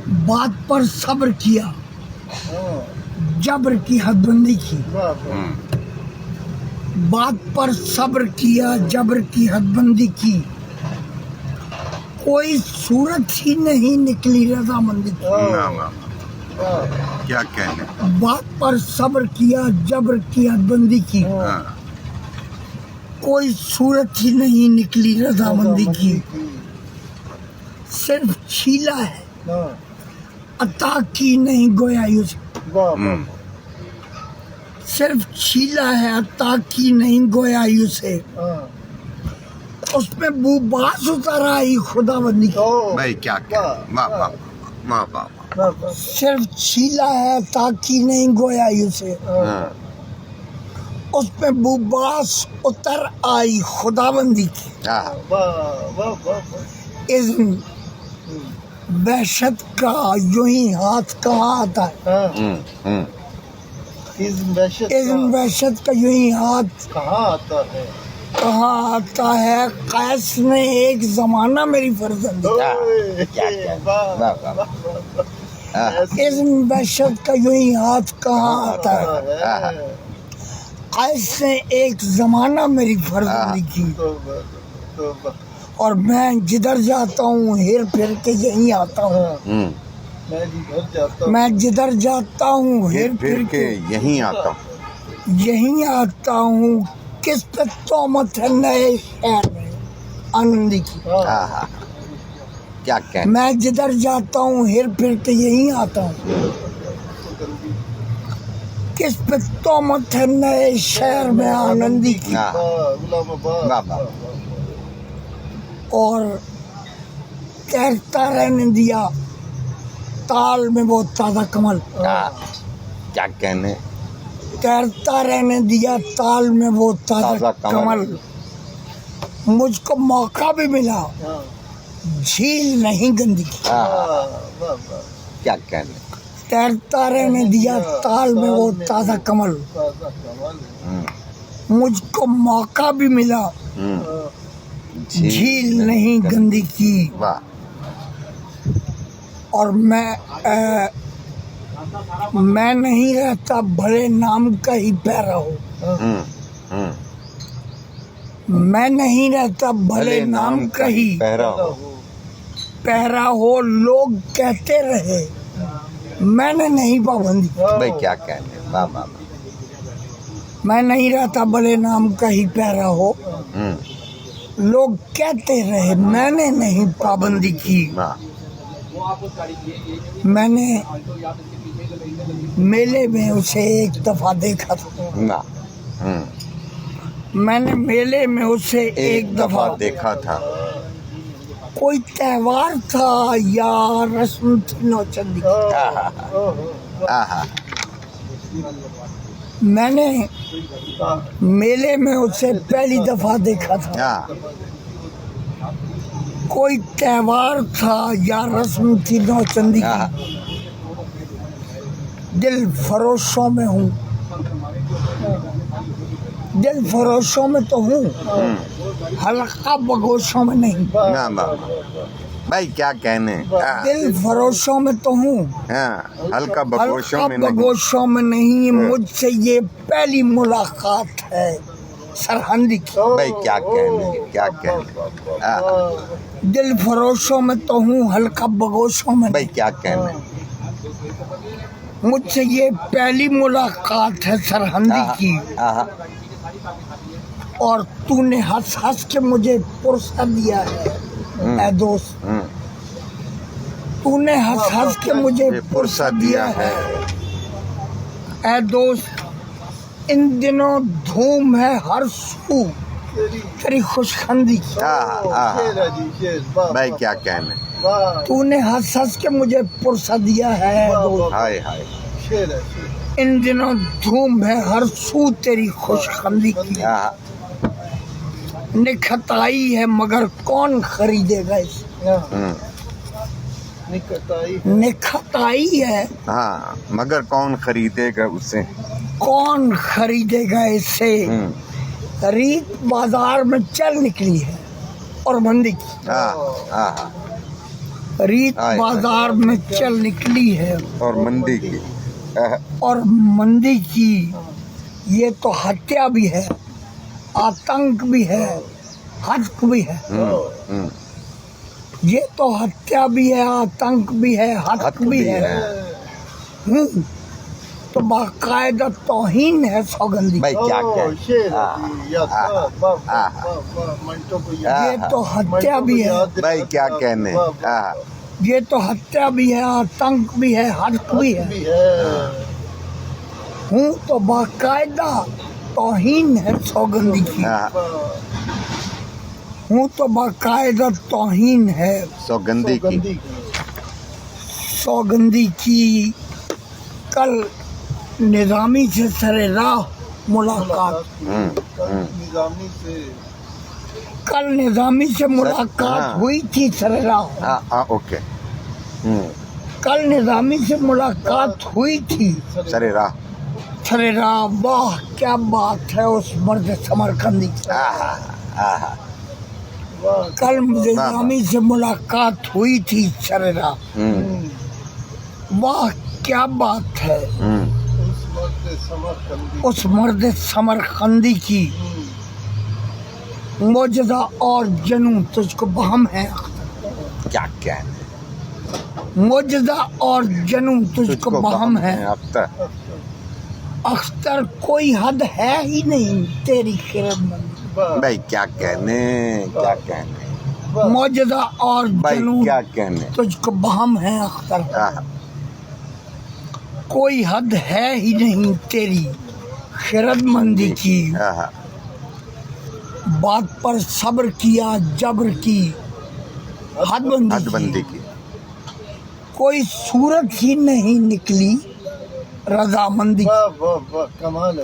बात पर सब्र किया, जब्र की हदबंदी की। बात पर सब्र किया, जब्र की हदबंदी की, कोई सूरत ही नहीं निकली रजामंदी की। क्या कहने। बात पर सब्र किया, जब्र की हदबंदी की, कोई सूरत ही नहीं निकली रजामंदी की। सिर्फ छीला है अता की नहीं गोया यूं। सिर्फ छीला है अता की नहीं गोया यूं से, उसमें बुबास उतर आई खुदाबंदी की। भाई क्या कहने। वाह वाह वाह वाह। सिर्फ छीला है अता की नहीं गोया यूं से, उसमें बुबास उतर आई खुदाबंदी की। इज़्न वहशत का यूं ही हाथ कहाँ आता है। इज़्न वहशत का यूं ही हाथ कहाँ आता है। कैस ने एक जमाना मेरी फर्जंदी। इज़्न वहशत का यूं ही हाथ कहाँ आता है, कैस ने एक जमाना मेरी फर्जंदी की। और मैं जिधर जाता हूँ हेर फेर के यहीं आता हूँ। मैं जिधर जाता हूँ हेर फेर के यहीं आता हूँ। यहीं आता हूँ। किस पे तोमत है नए शहर में आनंदी की। क्या कहने। मैं जिधर जाता हूँ हेर फेर के यहीं आता हूँ। किस पे तोमत है नए शहर में आनंदी की। और तैरता रहने दिया ताल में वो ताज़ा कमल। क्या कहने। तैरता रहने दिया ताल में वो ताज़ा कमल, मुझको मौका भी मिला झील नहीं गंदी की। क्या कहने। तैरता रहने दिया ताल में वो ताज़ा कमल, मुझको मौका भी मिला झील नहीं गंदी की। वाह। और मैं नहीं रहता भले नाम का ही पैरा हो। मैं नहीं रहता भले नाम का ही पैरा हो, लोग कहते रहे मैंने नहीं पाबंदी। भाई क्या कहने। वाह वाह। मैं नहीं रहता भले नाम का ही पैरा हो, लोग कहते रहे मैंने नहीं पाबंदी की। मैंने मेले में उसे एक दफा देखा था। मैंने मेले में उसे एक दफा देखा था। कोई त्योहार था या रस्म थी नौचंदी की। मैंने मेले में उसे पहली दफा देखा था। कोई त्योहार था या रस्म थी नौचंदी की। दिल फरोशों में हूँ, दिल फरोशों में तो हूँ, हल्का बगोशों में नहीं। भाई क्या कहने। दिल फरोशों में तो हूँ, हल्का बगोशों में नहीं। मुझसे ये पहली मुलाकात है सरहंदी की। भाई क्या कहने। क्या कहने। दिल फरोशों में तो हूँ, हल्का बगोशों में। भाई क्या कहने। मुझसे ये पहली मुलाकात है सरहंदी की। और तूने हंस हंस के मुझे पुरसा दिया है ऐ दोस्त। तूने हंस हंस के मुझे पुरसा दिया है ऐ दोस्त। इन दिनों धूम है हर सू तेरी खुशखंदी की। भाई क्या कहने। तूने हंस हंस के मुझे पुरसा दिया है दोस्त। हाय हाय। इन दिनों धूम है हर सू तेरी खुशखंदी की। निखत आई है मगर कौन खरीदेगा इसे। निखत आई है मगर कौन खरीदेगा उसे। कौन खरीदेगा इसे। रीत बाजार में चल निकली है और मंदी की। रीत आए, बाजार में चल निकली है और मंदी की और मंदी की। ये तो हत्या भी है, आतंक भी है, हत्क भी है। ये तो हत्या भी है, आतंक भी है, हत्क भी है। तो बाकायदा तौहीन है सौगंधी। भाई क्या ये तो हत्या भी है, भाई क्या कहने ये तो हत्या भी है, आतंक भी है, हत्क भी है। तो बाकायदा तौहीन है सौगंधी की। तो बाकायदा तौहीन है सौगंधी की सौगंधी की। कल निजामी से सरे राह मुलाकात, कल निजामी से मुलाकात हुई थी सरे राह। ओके कल निजामी से मुलाकात हुई थी सरे राह। सरे राह। वाह क्या बात है उस मर्द समरकंदी की। कल निजामी से मुलाकात हुई थी सरे राह। वाह क्या बात है उस मर्द समरकंदी की। मौजदा और जनू तुझको बहम है, क्या कहने मौजदा और जनू तुझको बहम है। अख्तर कोई हद है ही नहीं तेरी खिरमंदी। भाई क्या कहने मौजदा और भाई जनू क्या कहने तुझको बहम है अख्तर। कोई हद है ही नहीं तेरी खिरदमंदी की। बात पर सब्र किया जब्र की हदबंदी की। कोई सूरत ही नहीं निकली रजामंदी। वाह वाह वाह कमाल है।